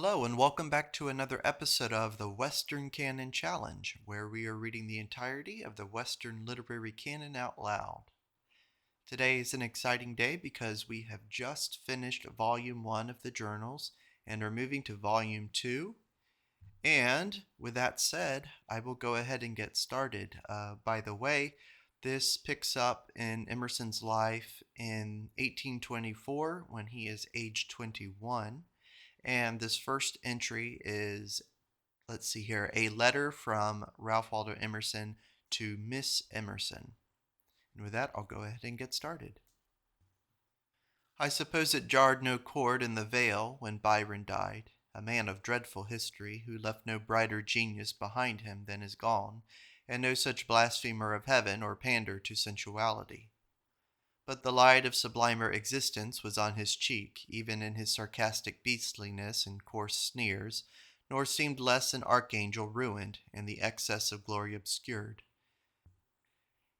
Hello, and welcome back to another episode of the Western Canon Challenge, where we are reading the entirety of the Western literary canon out loud. Today is an exciting day because we have just finished Volume 1 of the journals and are moving to Volume 2. And with that said, I will go ahead and get started. By the way, this picks up in Emerson's life in 1824 when he is age 21. And this first entry is, let's see here, a letter from Ralph Waldo Emerson to Miss Emerson. And with that, I'll go ahead and get started. I suppose it jarred no chord in the vale when Byron died, a man of dreadful history who left no brighter genius behind him than is gone, and no such blasphemer of heaven or pander to sensuality. But the light of sublimer existence was on his cheek, even in his sarcastic beastliness and coarse sneers, nor seemed less an archangel ruined, and the excess of glory obscured.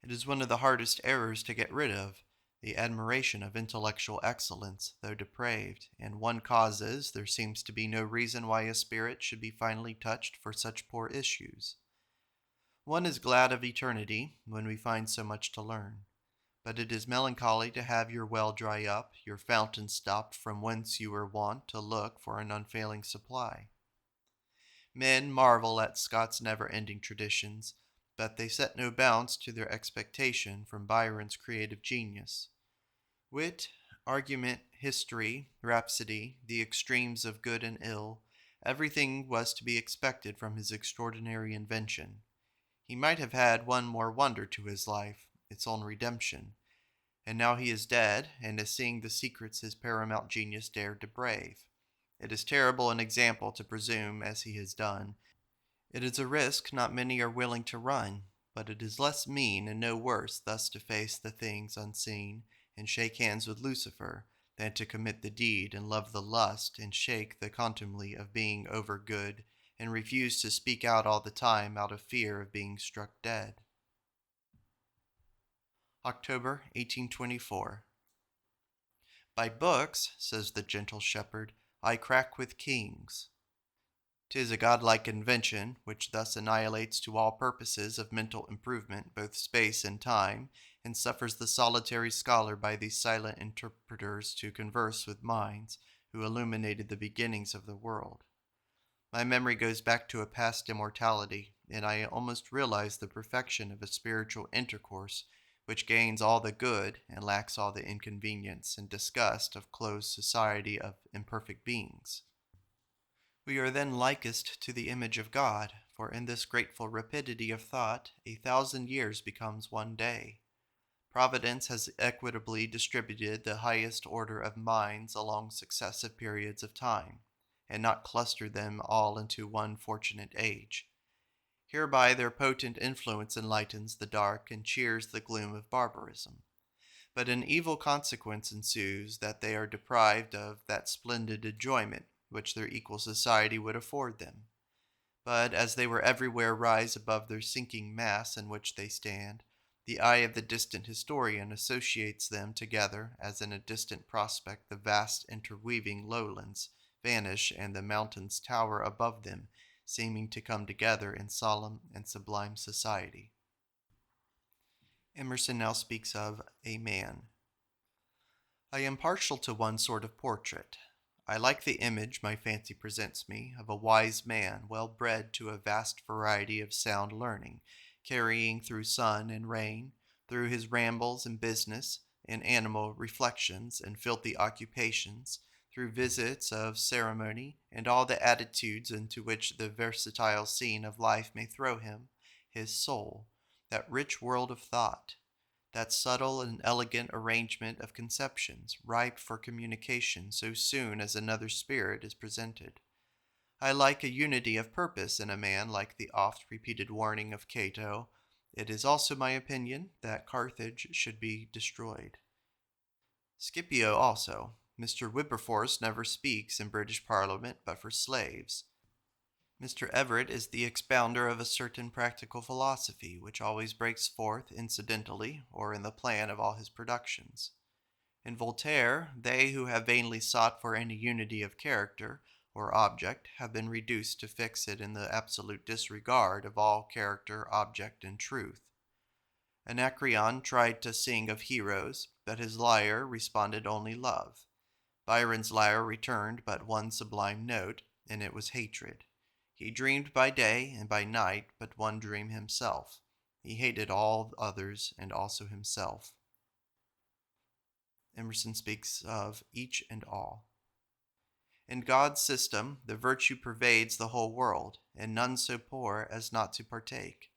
It is one of the hardest errors to get rid of, the admiration of intellectual excellence, though depraved, and one cause is there seems to be no reason why a spirit should be finally touched for such poor issues. One is glad of eternity when we find so much to learn. But it is melancholy to have your well dry up, your fountain stopped from whence you were wont to look for an unfailing supply. Men marvel at Scott's never-ending traditions, but they set no bounds to their expectation from Byron's creative genius. Wit, argument, history, rhapsody, the extremes of good and ill, everything was to be expected from his extraordinary invention. He might have had one more wonder to his life, its own redemption. And now he is dead, and is seeing the secrets his paramount genius dared to brave. It is terrible an example to presume as he has done. It is a risk not many are willing to run, but it is less mean and no worse thus to face the things unseen, and shake hands with Lucifer, than to commit the deed and love the lust, and shake the contumely of being over good, and refuse to speak out all the time out of fear of being struck dead. October 1824. By books, says the gentle shepherd, I crack with kings. 'Tis a godlike invention, which thus annihilates to all purposes of mental improvement both space and time, and suffers the solitary scholar by these silent interpreters to converse with minds, who illuminated the beginnings of the world. My memory goes back to a past immortality, and I almost realize the perfection of a spiritual intercourse which gains all the good and lacks all the inconvenience and disgust of closed society of imperfect beings. We are then likest to the image of God, for in this grateful rapidity of thought 1,000 years becomes one day. Providence has equitably distributed the highest order of minds along successive periods of time, and not clustered them all into one fortunate age. Hereby their potent influence enlightens the dark and cheers the gloom of barbarism. But an evil consequence ensues that they are deprived of that splendid enjoyment which their equal society would afford them. But as they were everywhere rise above their sinking mass in which they stand, the eye of the distant historian associates them together as in a distant prospect the vast interweaving lowlands vanish and the mountains tower above them, seeming to come together in solemn and sublime society. Emerson now speaks of a man. I am partial to one sort of portrait. I like the image my fancy presents me of a wise man well bred to a vast variety of sound learning, carrying through sun and rain, through his rambles and business, and animal reflections and filthy occupations, through visits of ceremony, and all the attitudes into which the versatile scene of life may throw him, his soul, that rich world of thought, that subtle and elegant arrangement of conceptions, ripe for communication so soon as another spirit is presented. I like a unity of purpose in a man like the oft-repeated warning of Cato. It is also my opinion that Carthage should be destroyed. Scipio also. Mr. Wilberforce never speaks in British Parliament but for slaves. Mr. Everett is the expounder of a certain practical philosophy which always breaks forth incidentally or in the plan of all his productions. In Voltaire, they who have vainly sought for any unity of character or object have been reduced to fix it in the absolute disregard of all character, object, and truth. Anacreon tried to sing of heroes, but his lyre responded only love. Byron's lyre returned but one sublime note, and it was hatred. He dreamed by day and by night but one dream himself. He hated all others and also himself. Emerson speaks of each and all. In God's system, the virtue pervades the whole world, and none so poor as not to partake.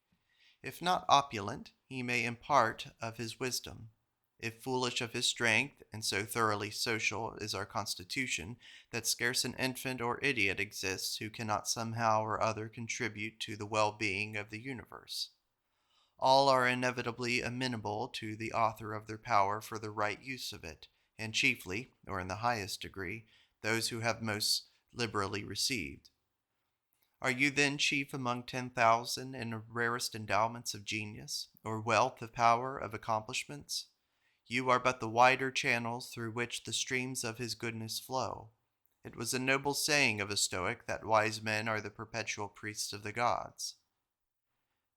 If not opulent, he may impart of his wisdom. If foolish of his strength, and so thoroughly social is our constitution that scarce an infant or idiot exists who cannot somehow or other contribute to the well-being of the universe. All are inevitably amenable to the author of their power for the right use of it, and chiefly, or in the highest degree, those who have most liberally received. Are you then chief among 10,000 in the rarest endowments of genius, or wealth of power of accomplishments? You are but the wider channels through which the streams of his goodness flow. It was a noble saying of a Stoic that wise men are the perpetual priests of the gods.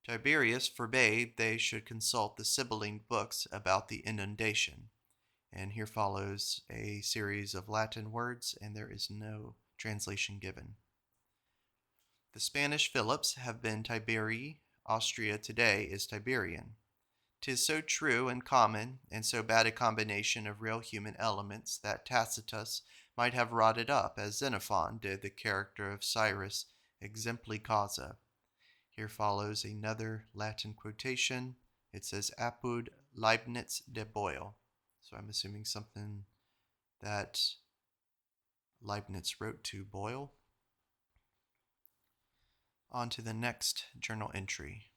Tiberius forbade they should consult the Sibylline books about the inundation. And here follows a series of Latin words, and there is no translation given. The Spanish Philips have been Tiberii. Austria today is Tiberian. 'Tis so true and common, and so bad a combination of real human elements that Tacitus might have wrought it up, as Xenophon did the character of Cyrus exempli causa. Here follows another Latin quotation. It says, Apud Leibniz de Boyle. So I'm assuming something that Leibniz wrote to Boyle. On to the next journal entry.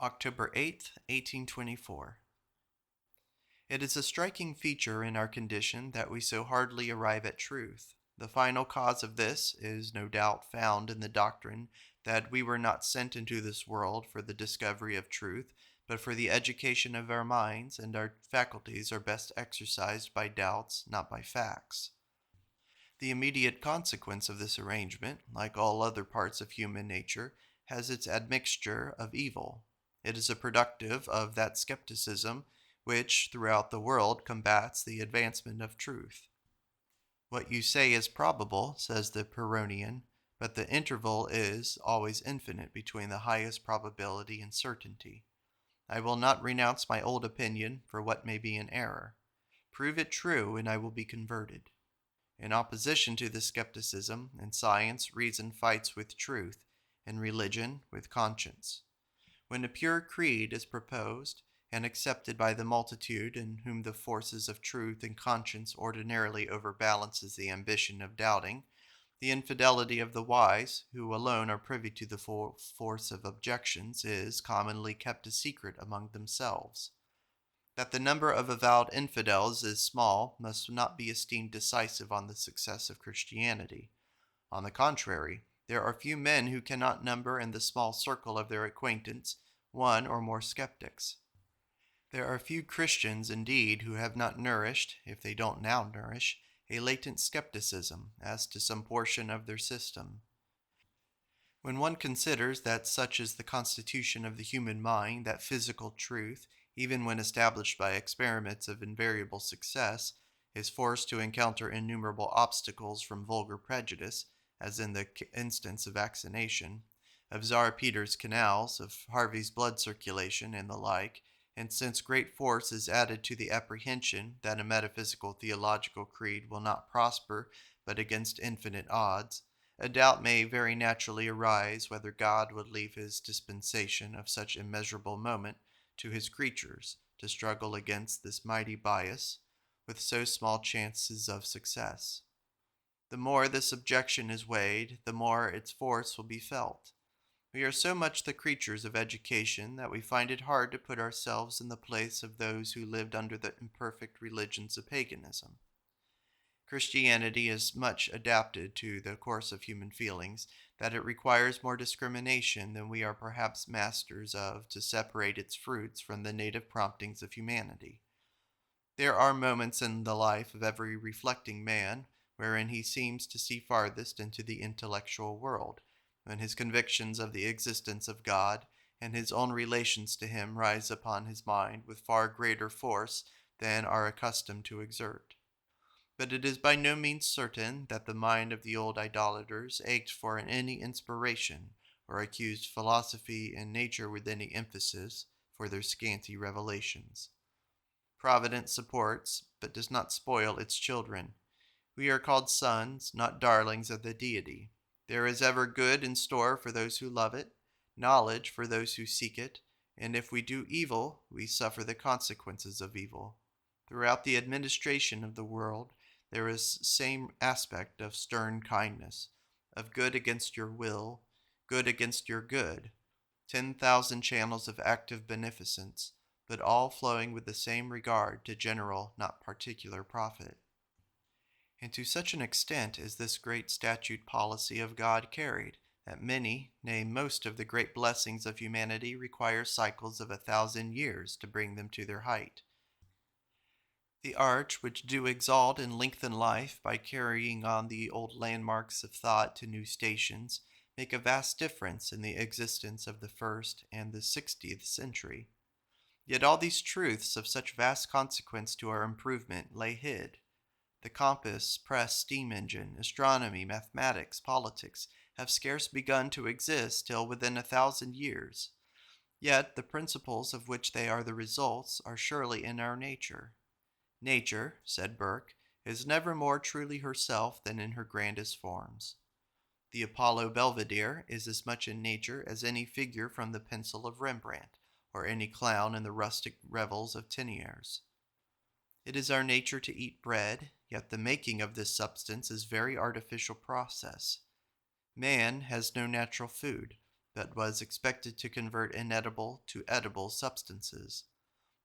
October 8th, 1824. It is a striking feature in our condition that we so hardly arrive at truth. The final cause of this is no doubt found in the doctrine that we were not sent into this world for the discovery of truth, but for the education of our minds, and our faculties are best exercised by doubts, not by facts. The immediate consequence of this arrangement, like all other parts of human nature, has its admixture of evil. It is a productive of that skepticism which, throughout the world, combats the advancement of truth. What you say is probable, says the Pyrrhonian, but the interval is always infinite between the highest probability and certainty. I will not renounce my old opinion for what may be an error. Prove it true, and I will be converted. In opposition to this skepticism, in science, reason fights with truth, in religion, with conscience. When a pure creed is proposed and accepted by the multitude, in whom the forces of truth and conscience ordinarily overbalances the ambition of doubting, the infidelity of the wise, who alone are privy to the force of objections, is commonly kept a secret among themselves. That the number of avowed infidels is small must not be esteemed decisive on the success of Christianity. On the contrary, there are few men who cannot number in the small circle of their acquaintance one or more skeptics. There are few Christians, indeed, who have not nourished, if they don't now nourish, a latent skepticism as to some portion of their system. When one considers that such is the constitution of the human mind, that physical truth, even when established by experiments of invariable success, is forced to encounter innumerable obstacles from vulgar prejudice, as in the instance of vaccination, of Czar Peter's canals, of Harvey's blood circulation, and the like, and since great force is added to the apprehension that a metaphysical theological creed will not prosper but against infinite odds, a doubt may very naturally arise whether God would leave his dispensation of such immeasurable moment to his creatures to struggle against this mighty bias with so small chances of success. The more this objection is weighed, the more its force will be felt. We are so much the creatures of education that we find it hard to put ourselves in the place of those who lived under the imperfect religions of paganism. Christianity is much adapted to the course of human feelings, that it requires more discrimination than we are perhaps masters of to separate its fruits from the native promptings of humanity. There are moments in the life of every reflecting man wherein he seems to see farthest into the intellectual world, when his convictions of the existence of God and his own relations to him rise upon his mind with far greater force than are accustomed to exert. But it is by no means certain that the mind of the old idolaters ached for any inspiration, or accused philosophy and nature with any emphasis for their scanty revelations. Providence supports, but does not spoil its children. We are called sons, not darlings of the deity. There is ever good in store for those who love it, knowledge for those who seek it, and if we do evil, we suffer the consequences of evil. Throughout the administration of the world, there is same aspect of stern kindness, of good against your will, good against your good, 10,000 channels of active beneficence, but all flowing with the same regard to general, not particular profit. And to such an extent is this great statute policy of God carried, that many, nay most of the great blessings of humanity require cycles of 1,000 years to bring them to their height. The arts which do exalt and lengthen life by carrying on the old landmarks of thought to new stations make a vast difference in the existence of the first and the 60th century. Yet all these truths of such vast consequence to our improvement lay hid. The compass, press, steam engine, astronomy, mathematics, politics have scarce begun to exist till within 1,000 years. Yet the principles of which they are the results are surely in our nature. Nature, said Burke, is never more truly herself than in her grandest forms. The Apollo Belvedere is as much in nature as any figure from the pencil of Rembrandt, or any clown in the rustic revels of Teniers. It is our nature to eat bread, yet the making of this substance is very artificial process. Man has no natural food, but was expected to convert inedible to edible substances.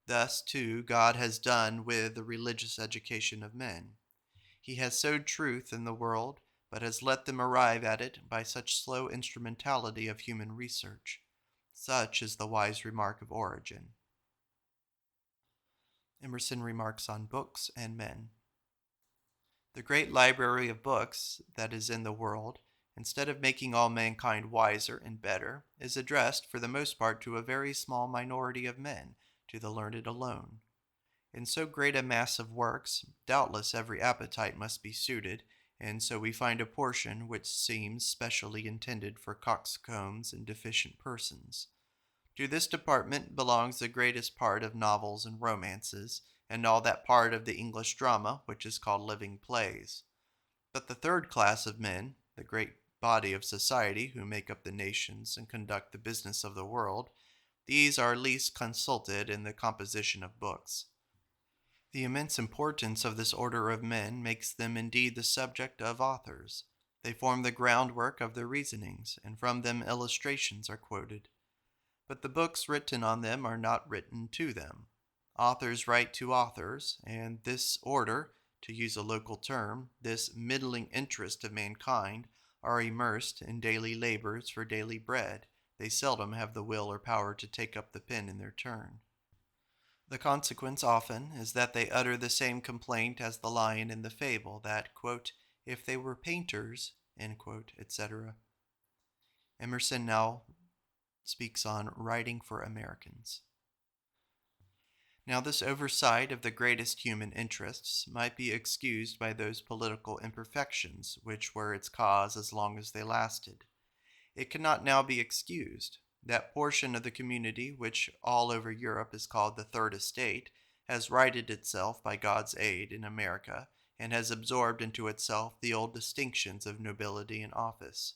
Thus, too, God has done with the religious education of men. He has sowed truth in the world, but has let them arrive at it by such slow instrumentality of human research. Such is the wise remark of Origen. Emerson remarks on books and men. The great library of books that is in the world, instead of making all mankind wiser and better, is addressed for the most part to a very small minority of men, to the learned alone. In so great a mass of works, doubtless every appetite must be suited, and so we find a portion which seems specially intended for coxcombs and deficient persons. To this department belongs the greatest part of novels and romances, and all that part of the English drama which is called living plays. But the third class of men, the great body of society who make up the nations and conduct the business of the world, these are least consulted in the composition of books. The immense importance of this order of men makes them indeed the subject of authors. They form the groundwork of their reasonings, and from them illustrations are quoted. But the books written on them are not written to them. Authors write to authors, and this order, to use a local term, this middling interest of mankind, are immersed in daily labors for daily bread. They seldom have the will or power to take up the pen in their turn. The consequence often is that they utter the same complaint as the lion in the fable, that, quote, if they were painters, etc. Emerson now speaks on writing for Americans. Now, this oversight of the greatest human interests might be excused by those political imperfections which were its cause as long as they lasted. It cannot now be excused. That portion of the community which all over Europe is called the Third Estate has righted itself by God's aid in America, and has absorbed into itself the old distinctions of nobility and office.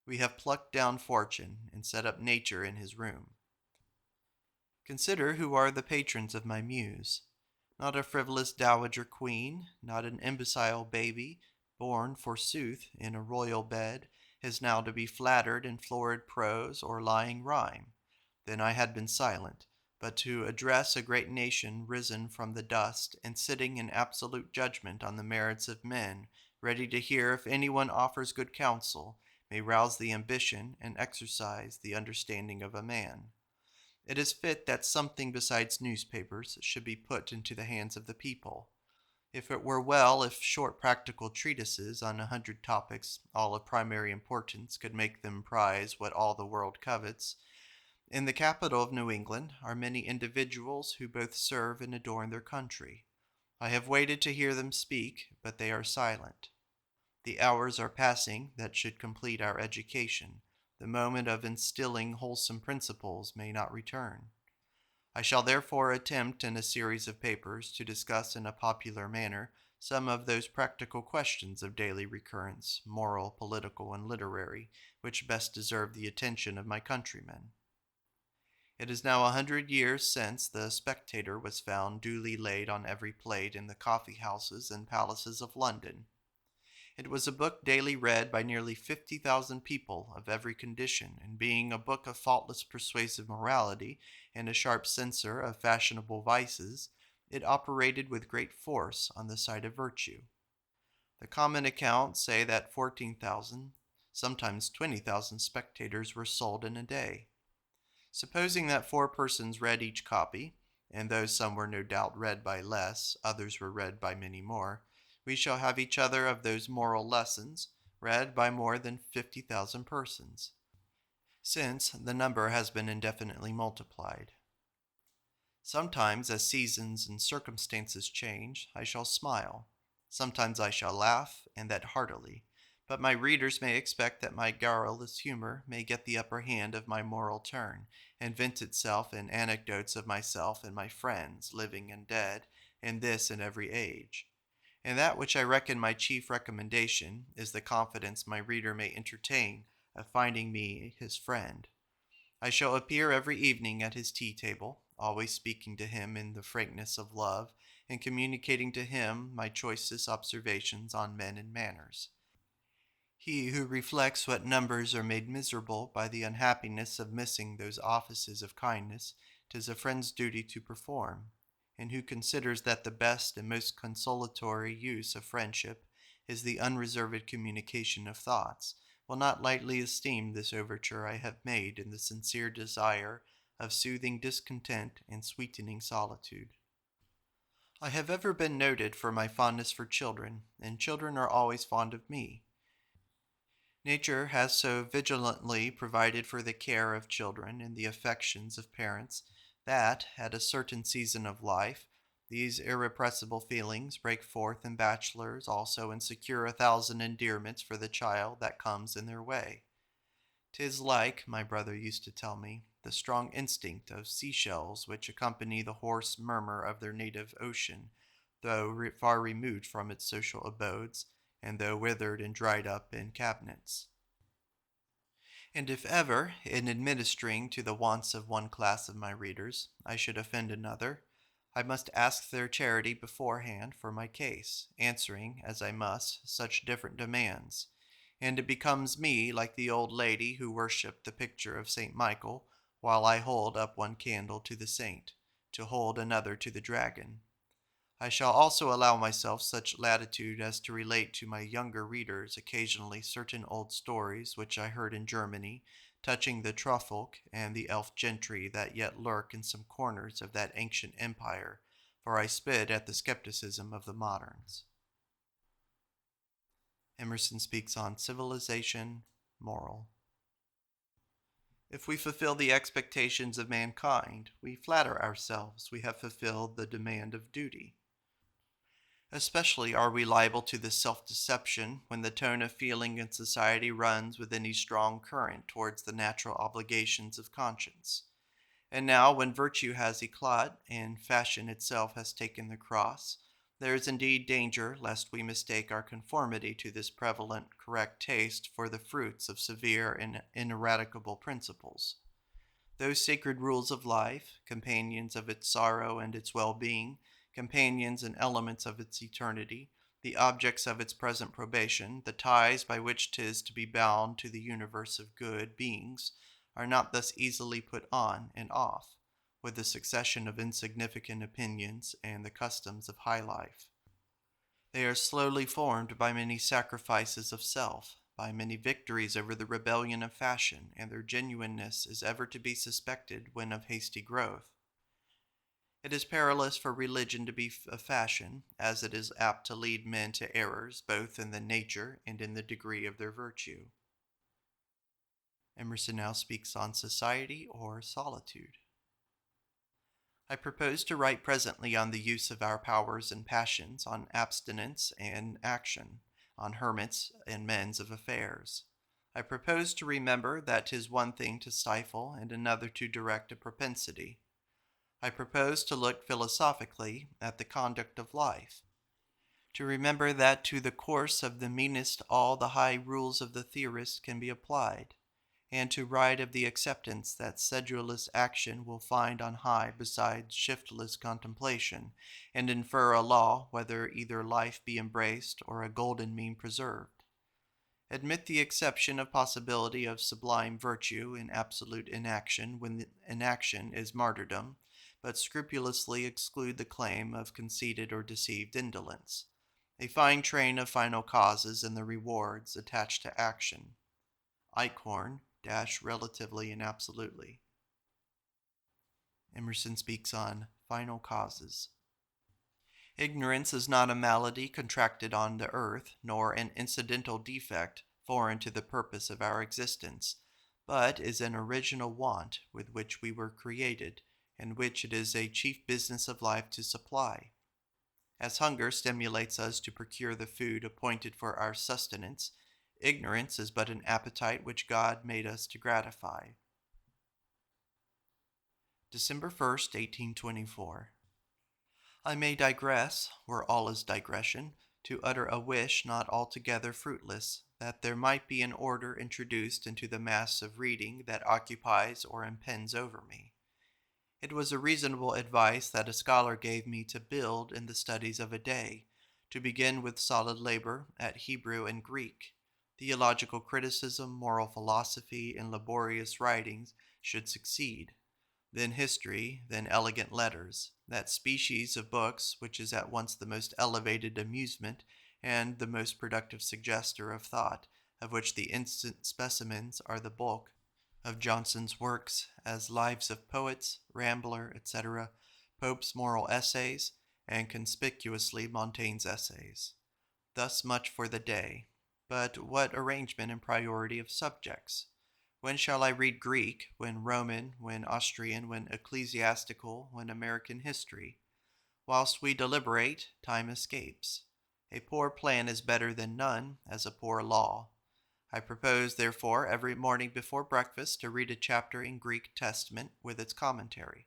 We have plucked down fortune and set up nature in his room. Consider who are the patrons of my muse. Not a frivolous dowager queen, not an imbecile baby, born, forsooth, in a royal bed, is now to be flattered in florid prose or lying rhyme. Then I had been silent, but to address a great nation risen from the dust, and sitting in absolute judgment on the merits of men, ready to hear if anyone offers good counsel, may rouse the ambition and exercise the understanding of a man. It is fit that something besides newspapers should be put into the hands of the people. If it were well if short practical treatises on 100 topics, all of primary importance, could make them prize what all the world covets. In the capital of New England are many individuals who both serve and adorn their country. I have waited to hear them speak, but they are silent. The hours are passing that should complete our education. The moment of instilling wholesome principles may not return. I shall therefore attempt in a series of papers to discuss in a popular manner some of those practical questions of daily recurrence, moral, political, and literary, which best deserve the attention of my countrymen. It is now 100 years since the Spectator was found duly laid on every plate in the coffee houses and palaces of London. It was a book daily read by nearly 50,000 people of every condition, and being a book of faultless persuasive morality and a sharp censor of fashionable vices, it operated with great force on the side of virtue. The common accounts say that 14,000, sometimes 20,000 spectators were sold in a day. Supposing that 4 persons read each copy, and though some were no doubt read by less, others were read by many more, we shall have each other of those moral lessons read by more than 50,000 persons, since the number has been indefinitely multiplied. Sometimes, as seasons and circumstances change, I shall smile. Sometimes I shall laugh, and that heartily. But my readers may expect that my garrulous humor may get the upper hand of my moral turn, and vent itself in anecdotes of myself and my friends, living and dead, in this and every age. And that which I reckon my chief recommendation is the confidence my reader may entertain of finding me his friend. I shall appear every evening at his tea table, always speaking to him in the frankness of love, and communicating to him my choicest observations on men and manners. He who reflects what numbers are made miserable by the unhappiness of missing those offices of kindness 'tis a friend's duty to perform, and who considers that the best and most consolatory use of friendship is the unreserved communication of thoughts, will not lightly esteem this overture I have made in the sincere desire of soothing discontent and sweetening solitude. I have ever been noted for my fondness for children, and children are always fond of me. Nature has so vigilantly provided for the care of children and the affections of parents that, at a certain season of life, these irrepressible feelings break forth in bachelors also and secure 1,000 endearments for the child that comes in their way. 'Tis like, my brother used to tell me, the strong instinct of seashells which accompany the hoarse murmur of their native ocean, though far removed from its social abodes, and though withered and dried up in cabinets. And if ever, in administering to the wants of one class of my readers, I should offend another, I must ask their charity beforehand for my case, answering, as I must, such different demands. And it becomes me, like the old lady who worshipped the picture of St. Michael, while I hold up one candle to the saint, to hold another to the dragon. I shall also allow myself such latitude as to relate to my younger readers occasionally certain old stories which I heard in Germany, touching the Truffolk and the elf gentry that yet lurk in some corners of that ancient empire, for I spit at the skepticism of the moderns. Emerson speaks on civilization, moral. If we fulfill the expectations of mankind, we flatter ourselves we have fulfilled the demand of duty. Especially are we liable to this self-deception when the tone of feeling in society runs with any strong current towards the natural obligations of conscience. And now, when virtue has eclat and fashion itself has taken the cross, there is indeed danger lest we mistake our conformity to this prevalent correct taste for the fruits of severe and ineradicable principles. Those sacred rules of life, companions of its sorrow and its well-being, companions and elements of its eternity, the objects of its present probation, the ties by which 'tis to be bound to the universe of good beings, are not thus easily put on and off, with the succession of insignificant opinions and the customs of high life. They are slowly formed by many sacrifices of self, by many victories over the rebellion of fashion, and their genuineness is ever to be suspected when of hasty growth. It is perilous for religion to be a fashion, as it is apt to lead men to errors both in the nature and in the degree of their virtue. Emerson now speaks on society or solitude. I propose to write presently on the use of our powers and passions, on abstinence and action, on hermits and men of affairs. I propose to remember that 'tis one thing to stifle and another to direct a propensity. I propose to look philosophically at the conduct of life, to remember that to the course of the meanest all the high rules of the theorist can be applied, and to write of the acceptance that sedulous action will find on high besides shiftless contemplation, and infer a law whether either life be embraced or a golden mean preserved. Admit the exception of possibility of sublime virtue in absolute inaction when the inaction is martyrdom, but scrupulously exclude the claim of conceited or deceived indolence. A fine train of final causes and the rewards attached to action. Eichhorn, relatively and absolutely. Emerson speaks on final causes. Ignorance is not a malady contracted on the earth, nor an incidental defect foreign to the purpose of our existence, but is an original want with which we were created, and which it is a chief business of life to supply. As hunger stimulates us to procure the food appointed for our sustenance, ignorance is but an appetite which God made us to gratify. December 1st, 1824. I may digress, where all is digression, to utter a wish not altogether fruitless, that there might be an order introduced into the mass of reading that occupies or impends over me. It was a reasonable advice that a scholar gave me to build in the studies of a day, to begin with solid labor at Hebrew and Greek. Theological criticism, moral philosophy, and laborious writings should succeed. Then history, then elegant letters, that species of books which is at once the most elevated amusement and the most productive suggester of thought, of which the instant specimens are the bulk of Johnson's works, as Lives of Poets, Rambler, etc., Pope's Moral Essays, and conspicuously Montaigne's Essays. Thus much for the day. But what arrangement and priority of subjects? When shall I read Greek, when Roman, when Austrian, when ecclesiastical, when American history? Whilst we deliberate, time escapes. A poor plan is better than none, as a poor law. I propose, therefore, every morning before breakfast to read a chapter in Greek Testament with its commentary.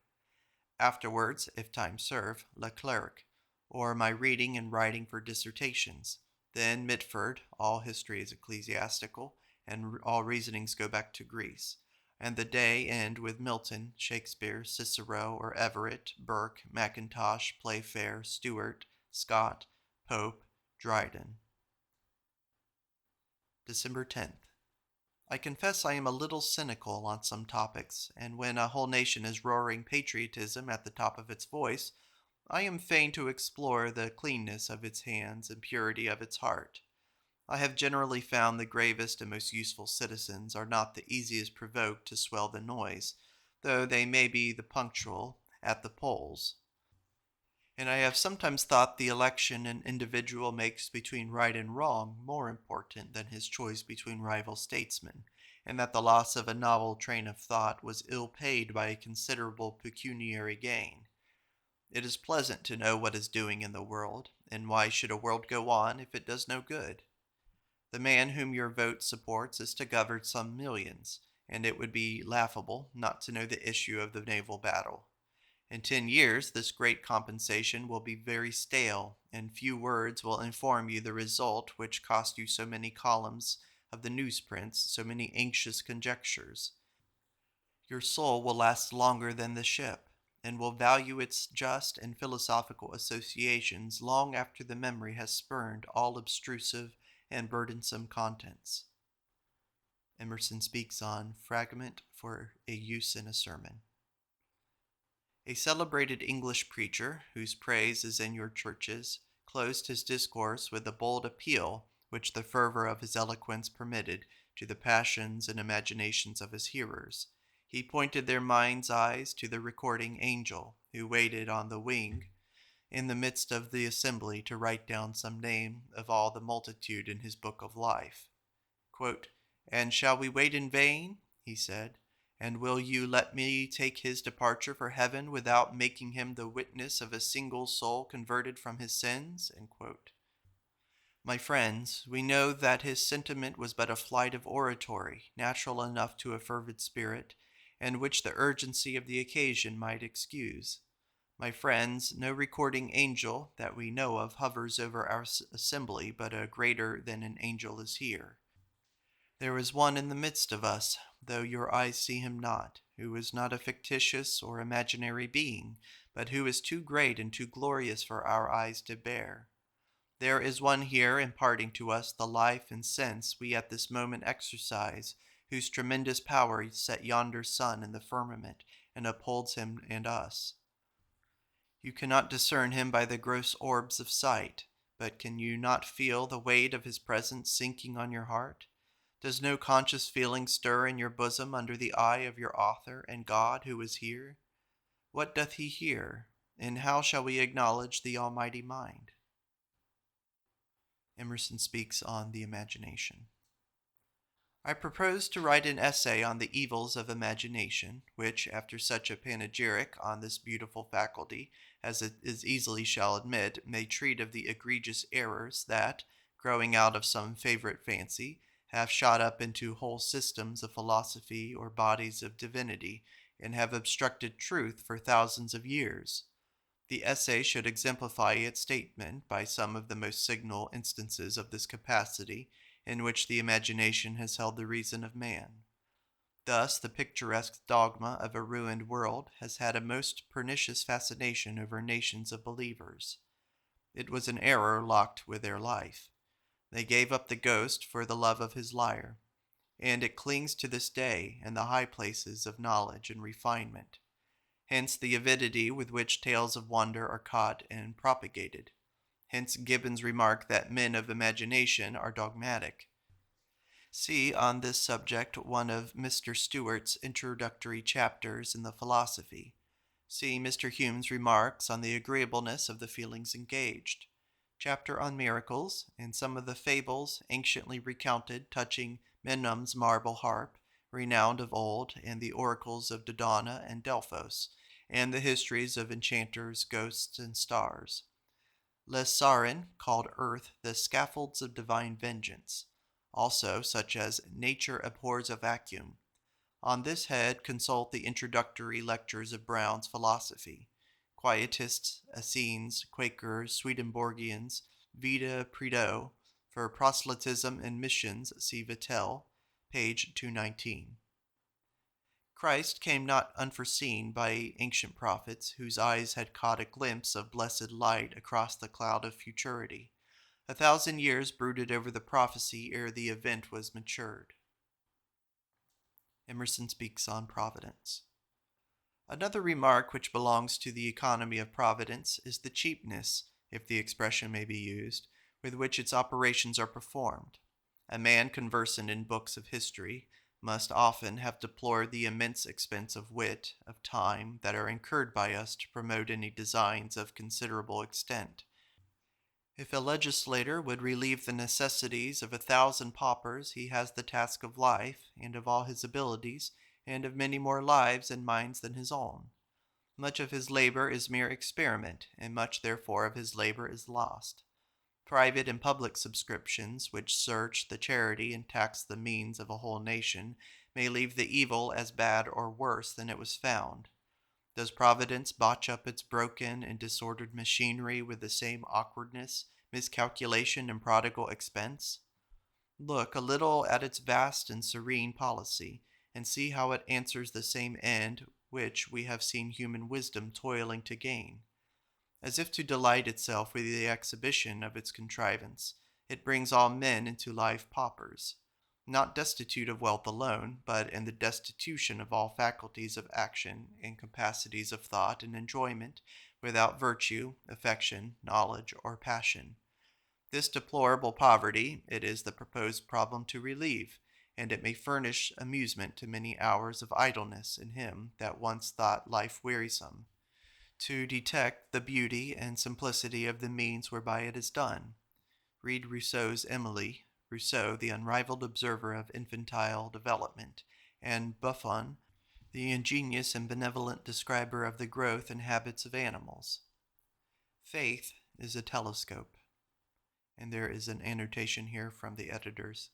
Afterwards, if time serve, Leclerc, or my reading and writing for dissertations. Then Mitford, all history is ecclesiastical, and all reasonings go back to Greece. And the day end with Milton, Shakespeare, Cicero, or Everett, Burke, Mackintosh, Playfair, Stewart, Scott, Pope, Dryden. December 10th. I confess I am a little cynical on some topics, and when a whole nation is roaring patriotism at the top of its voice, I am fain to explore the cleanness of its hands and purity of its heart. I have generally found the gravest and most useful citizens are not the easiest provoked to swell the noise, though they may be the punctual at the polls. And I have sometimes thought the election an individual makes between right and wrong more important than his choice between rival statesmen, and that the loss of a novel train of thought was ill paid by a considerable pecuniary gain. It is pleasant to know what is doing in the world, and why should a world go on if it does no good? The man whom your vote supports is to govern some millions, and it would be laughable not to know the issue of the naval battle. In 10 years, this great compensation will be very stale, and few words will inform you the result which cost you so many columns of the newsprints, so many anxious conjectures. Your soul will last longer than the ship, and will value its just and philosophical associations long after the memory has spurned all obtrusive and burdensome contents. Emerson speaks on Fragment for a Use in a Sermon. A celebrated English preacher, whose praise is in your churches, closed his discourse with a bold appeal, which the fervor of his eloquence permitted, to the passions and imaginations of his hearers. He pointed their minds' eyes to the recording angel, who waited on the wing in the midst of the assembly to write down some name of all the multitude in his book of life. Quote, "And shall we wait in vain?" he said. "And will you let me take his departure for heaven without making him the witness of a single soul converted from his sins?" End quote. My friends, we know that his sentiment was but a flight of oratory, natural enough to a fervid spirit, and which the urgency of the occasion might excuse. My friends, no recording angel that we know of hovers over our assembly, but a greater than an angel is here. There is one in the midst of us, though your eyes see him not, who is not a fictitious or imaginary being, but who is too great and too glorious for our eyes to bear. There is one here imparting to us the life and sense we at this moment exercise, whose tremendous power set yonder sun in the firmament and upholds him and us. You cannot discern him by the gross orbs of sight, but can you not feel the weight of his presence sinking on your heart? Does no conscious feeling stir in your bosom under the eye of your author and God who is here? What doth he here? And how shall we acknowledge the Almighty Mind? Emerson speaks on the imagination. I propose to write an essay on the evils of imagination, which, after such a panegyric on this beautiful faculty as it is easily shall admit, may treat of the egregious errors that, growing out of some favorite fancy, have shot up into whole systems of philosophy or bodies of divinity, and have obstructed truth for thousands of years. The essay should exemplify its statement by some of the most signal instances of this capacity, in which the imagination has held the reason of man. Thus, the picturesque dogma of a ruined world has had a most pernicious fascination over nations of believers. It was an error locked with their life. They gave up the ghost for the love of his lyre, and it clings to this day in the high places of knowledge and refinement. Hence the avidity with which tales of wonder are caught and propagated. Hence Gibbon's remark that men of imagination are dogmatic. See on this subject one of Mr. Stewart's introductory chapters in the Philosophy. See Mr. Hume's remarks on the agreeableness of the feelings engaged. Chapter on miracles, and some of the fables anciently recounted touching Memnon's marble harp, renowned of old, and the oracles of Dodona and Delphos, and the histories of enchanters, ghosts, and stars. Les Sarin called earth the scaffolds of divine vengeance. Also, such as Nature abhors a vacuum. On this head consult the introductory lectures of Brown's Philosophy. Quietists, Essenes, Quakers, Swedenborgians, Vita Prideaux. For proselytism and missions, see Vattel, page 219. Christ came not unforeseen by ancient prophets, whose eyes had caught a glimpse of blessed light across the cloud of futurity. 1,000 years brooded over the prophecy ere the event was matured. Emerson speaks on providence. Another remark which belongs to the economy of providence is the cheapness, if the expression may be used, with which its operations are performed. A man conversant in books of history must often have deplored the immense expense of wit, of time, that are incurred by us to promote any designs of considerable extent. If a legislator would relieve the necessities of 1,000 paupers, he has the task of life, and of all his abilities, and of many more lives and minds than his own. Much of his labor is mere experiment, and much therefore of his labor is lost. Private and public subscriptions, which search the charity and tax the means of a whole nation, may leave the evil as bad or worse than it was found. Does Providence botch up its broken and disordered machinery with the same awkwardness, miscalculation, and prodigal expense? Look a little at its vast and serene policy, and see how it answers the same end which we have seen human wisdom toiling to gain. As if to delight itself with the exhibition of its contrivance, it brings all men into life paupers, not destitute of wealth alone, but in the destitution of all faculties of action and capacities of thought and enjoyment, without virtue, affection, knowledge, or passion. This deplorable poverty it is the proposed problem to relieve, and it may furnish amusement to many hours of idleness in him that once thought life wearisome, to detect the beauty and simplicity of the means whereby it is done. Read Rousseau's Emily, Rousseau, the unrivaled observer of infantile development, and Buffon, the ingenious and benevolent describer of the growth and habits of animals. Faith is a telescope. And there is an annotation here from the editors.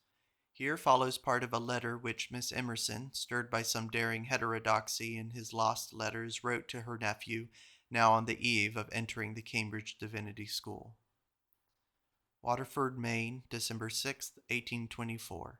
Here follows part of a letter which Miss Emerson, stirred by some daring heterodoxy in his lost letters, wrote to her nephew, now on the eve of entering the Cambridge Divinity School. Waterford, Maine, December 6, 1824.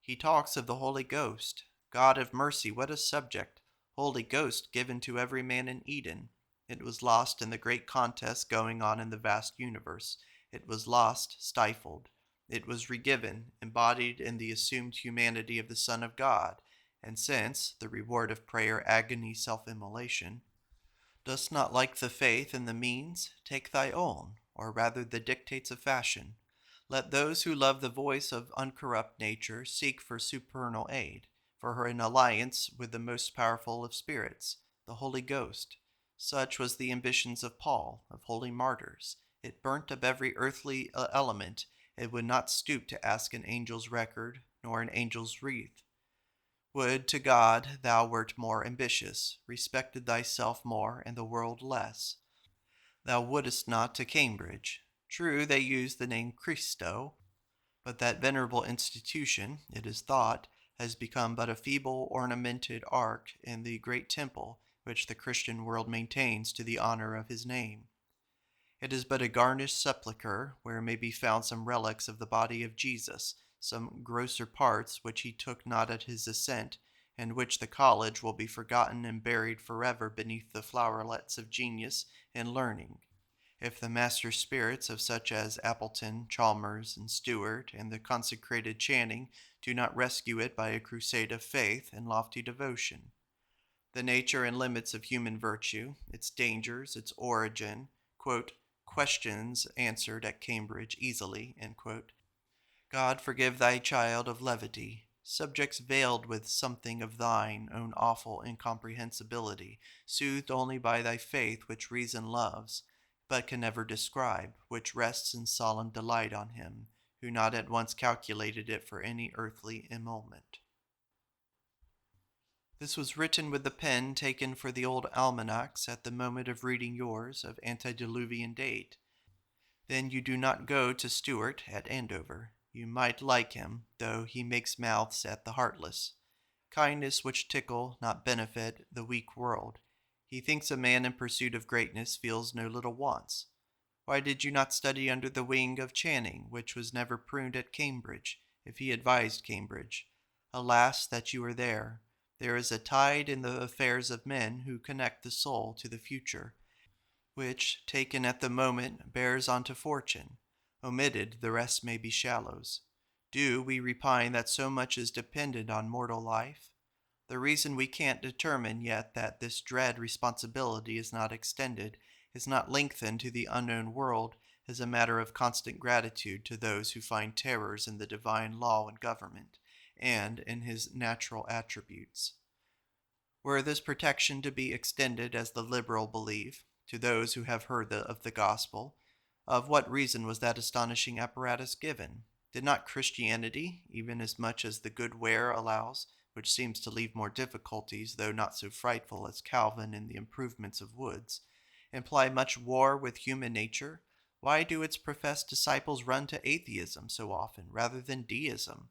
He talks of the Holy Ghost. God of mercy, what a subject! Holy Ghost given to every man in Eden. It was lost in the great contest going on in the vast universe. It was lost, stifled. It was regiven, embodied in the assumed humanity of the Son of God. And since, the reward of prayer, agony, self-immolation, dost not like the faith and the means, take thy own, or rather the dictates of fashion. Let those who love the voice of uncorrupt nature seek for supernal aid, for her in alliance with the most powerful of spirits, the Holy Ghost. Such was the ambitions of Paul, of holy martyrs. It burnt of every earthly element. It would not stoop to ask an angel's record, nor an angel's wreath. Would to God thou wert more ambitious, respected thyself more, and the world less. Thou wouldest not to Cambridge. True, they use the name Christo, but that venerable institution, it is thought, has become but a feeble ornamented ark in the great temple which the Christian world maintains to the honor of his name. It is but a garnished sepulchre, where may be found some relics of the body of Jesus, some grosser parts which he took not at his ascent, and which the college will be forgotten and buried forever beneath the flowerlets of genius and learning, if the master spirits of such as Appleton, Chalmers, and Stewart, and the consecrated Channing do not rescue it by a crusade of faith and lofty devotion. The nature and limits of human virtue, its dangers, its origin, quote, questions answered at Cambridge easily, God forgive thy child of levity, subjects veiled with something of thine own awful incomprehensibility, soothed only by thy faith which reason loves, but can never describe, which rests in solemn delight on him, who not at once calculated it for any earthly emolument. This was written with the pen taken for the old almanacs at the moment of reading yours of antediluvian date. Then you do not go to Stewart at Andover. You might like him, though he makes mouths at the heartless. Kindness which tickle, not benefit, the weak world. He thinks a man in pursuit of greatness feels no little wants. Why did you not study under the wing of Channing, which was never pruned at Cambridge, if he advised Cambridge? Alas, that you are there. There is a tide in the affairs of men who connect the soul to the future, which, taken at the moment, bears on to fortune. Omitted, the rest may be shallows. Do we repine that so much is dependent on mortal life? The reason we can't determine yet that this dread responsibility is not extended, is not lengthened to the unknown world, is a matter of constant gratitude to those who find terrors in the divine law and government, and in his natural attributes. Were this protection to be extended, as the liberal believe, to those who have heard of the gospel, of what reason was that astonishing apparatus given? Did not Christianity, even as much as the good Ware allows, which seems to leave more difficulties, though not so frightful as Calvin in the improvements of Woods, imply much war with human nature? Why do its professed disciples run to atheism so often, rather than deism?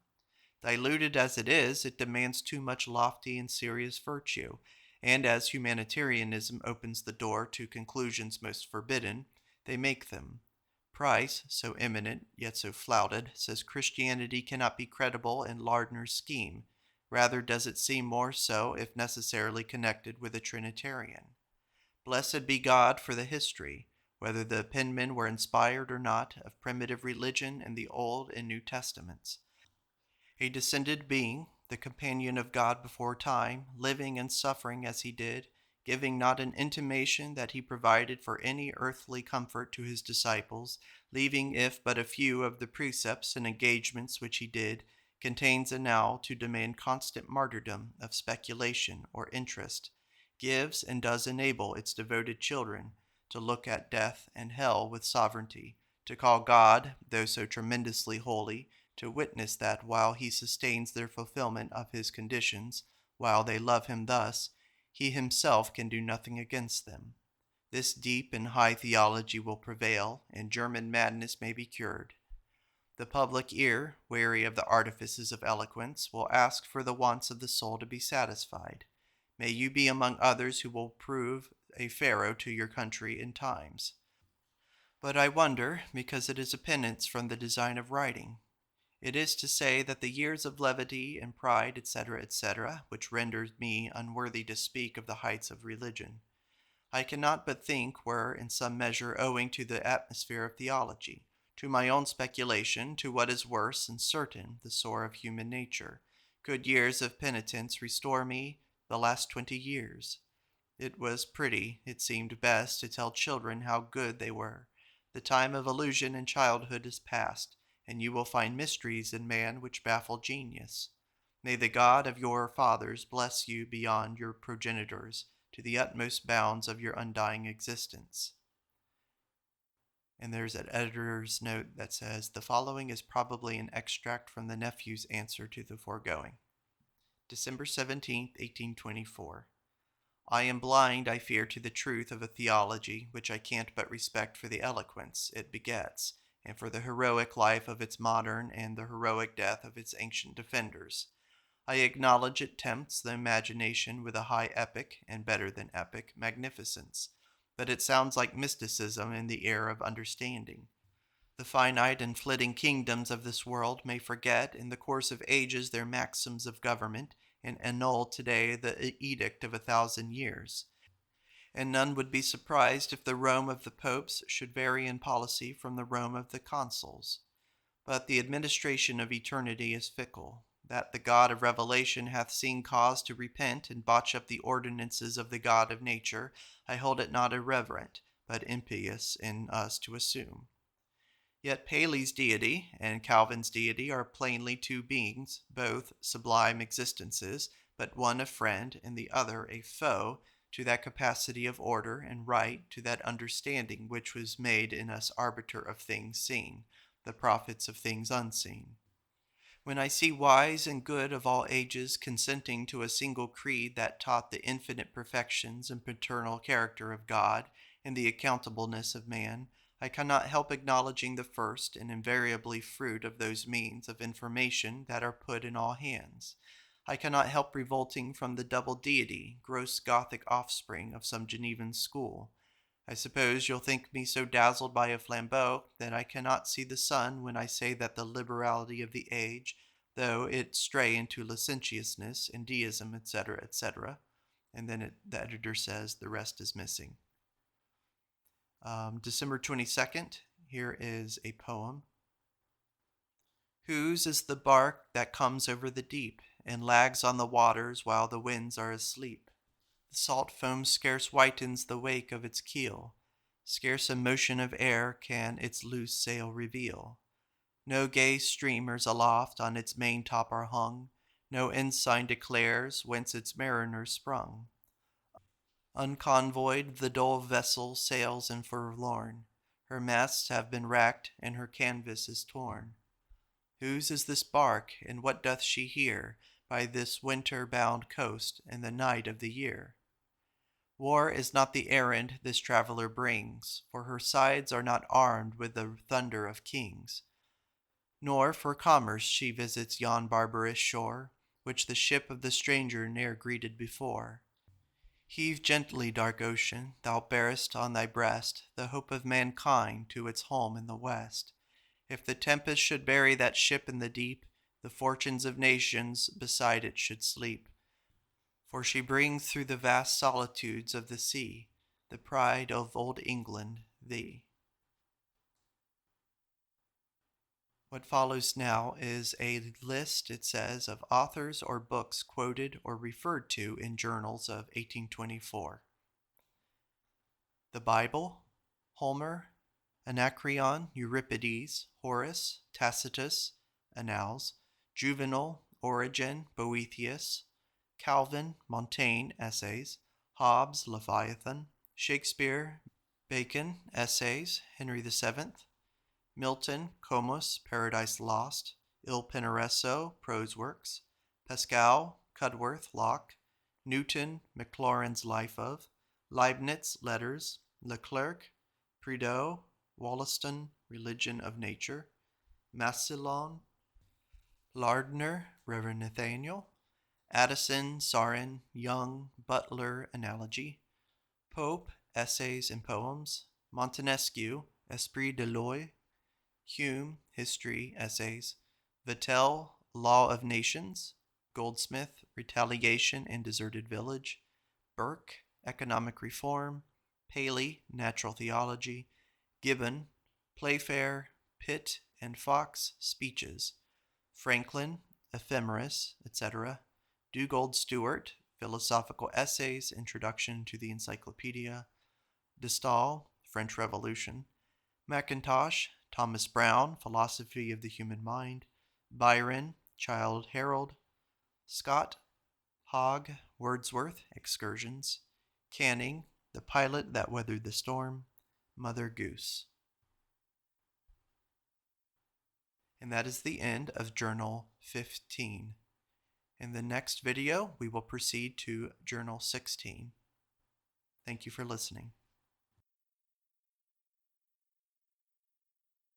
Diluted as it is, it demands too much lofty and serious virtue, and as humanitarianism opens the door to conclusions most forbidden, they make them. Price, so eminent, yet so flouted, says Christianity cannot be credible in Lardner's scheme. Rather does it seem more so if necessarily connected with a Trinitarian. Blessed be God for the history, whether the penmen were inspired or not, of primitive religion in the Old and New Testaments. A descended being, the companion of God before time, living and suffering as he did, giving not an intimation that he provided for any earthly comfort to his disciples, leaving if but a few of the precepts and engagements which he did, contains a now to demand constant martyrdom of speculation or interest, gives and does enable its devoted children to look at death and hell with sovereignty, to call God, though so tremendously holy, to witness that while he sustains their fulfillment of his conditions, while they love him thus, he himself can do nothing against them. This deep and high theology will prevail, and German madness may be cured. The public ear, weary of the artifices of eloquence, will ask for the wants of the soul to be satisfied. May you be among others who will prove a Pharaoh to your country in times. But I wonder, because it is a penance from the design of writing. It is to say that the years of levity and pride, etc., which renders me unworthy to speak of the heights of religion, I cannot but think were in some measure owing to the atmosphere of theology, to my own speculation, to what is worse and certain, the sore of human nature. Good years of penitence restore me the last 20 years. It was pretty, it seemed best to tell children how good they were. The time of illusion in childhood is past, and you will find mysteries in man which baffle genius. May the God of your fathers bless you beyond your progenitors, to the utmost bounds of your undying existence. And there's an editor's note that says, the following is probably an extract from the nephew's answer to the foregoing. December 17th, 1824. I am blind, I fear, to the truth of a theology which I can't but respect for the eloquence it begets, and for the heroic life of its modern and the heroic death of its ancient defenders. I acknowledge it tempts the imagination with a high epic, and better than epic, magnificence, but it sounds like mysticism in the ear of understanding. The finite and flitting kingdoms of this world may forget in the course of ages their maxims of government, and annul today the edict of 1,000 years. And none would be surprised if the Rome of the popes should vary in policy from the Rome of the consuls. But the administration of eternity is fickle. That the God of revelation hath seen cause to repent and botch up the ordinances of the God of nature, I hold it not irreverent, but impious in us to assume. Yet Paley's deity and Calvin's deity are plainly two beings, both sublime existences, but one a friend and the other a foe to that capacity of order and right, to that understanding which was made in us arbiter of things seen, the prophets of things unseen. When I see wise and good of all ages consenting to a single creed that taught the infinite perfections and paternal character of God and the accountableness of man, I cannot help acknowledging the first and invariably fruit of those means of information that are put in all hands. I cannot help revolting from the double deity, gross Gothic offspring of some Genevan school. I suppose you'll think me so dazzled by a flambeau that I cannot see the sun when I say that the liberality of the age, though it stray into licentiousness and deism, etc., and then the editor says the rest is missing. December 22nd, here is a poem. Whose is the bark that comes over the deep and lags on the waters while the winds are asleep? The salt foam scarce whitens the wake of its keel, scarce a motion of air can its loose sail reveal. No gay streamers aloft on its maintop are hung, no ensign declares whence its mariners sprung. Unconvoyed the dull vessel sails and forlorn, her masts have been racked and her canvas is torn. Whose is this bark, and what doth she here by this winter-bound coast in the night of the year? War is not the errand this traveler brings, for her sides are not armed with the thunder of kings. Nor for commerce she visits yon barbarous shore, which the ship of the stranger ne'er greeted before. Heave gently, dark ocean, thou bearest on thy breast the hope of mankind to its home in the west. If the tempest should bury that ship in the deep, the fortunes of nations beside it should sleep. For she brings through the vast solitudes of the sea the pride of old England, thee. What follows now is a list, it says, of authors or books quoted or referred to in journals of 1824. The Bible, Homer, Anacreon, Euripides, Horace, Tacitus, Annals, Juvenal, Origen, Boethius, Calvin, Montaigne, Essays, Hobbes, Leviathan, Shakespeare, Bacon, Essays, Henry VII, Milton, Comus, Paradise Lost, Il Penseroso, Prose Works, Pascal, Cudworth, Locke, Newton, Maclaurin's Life of, Leibniz, Letters, Leclerc, Prideaux, Wollaston, Religion of Nature, Massillon, Lardner, Reverend Nathaniel, Addison, Sarin, Young, Butler, Analogy, Pope, Essays and Poems, Montesquieu, Esprit de l'Oeil, Hume, History, Essays, Vattel, Law of Nations, Goldsmith, Retaliation and Deserted Village, Burke, Economic Reform, Paley, Natural Theology, Gibbon, Playfair, Pitt and Fox, Speeches, Franklin, Ephemeris, etc., Dugald Stewart, Philosophical Essays, Introduction to the Encyclopedia, de Stael, French Revolution, Mackintosh, Thomas Brown, Philosophy of the Human Mind, Byron, Childe Harold, Scott, Hogg, Wordsworth, Excursions, Canning, The Pilot That Weathered the Storm, Mother Goose. And that is the end of Journal 15. In the next video, we will proceed to Journal 16. Thank you for listening.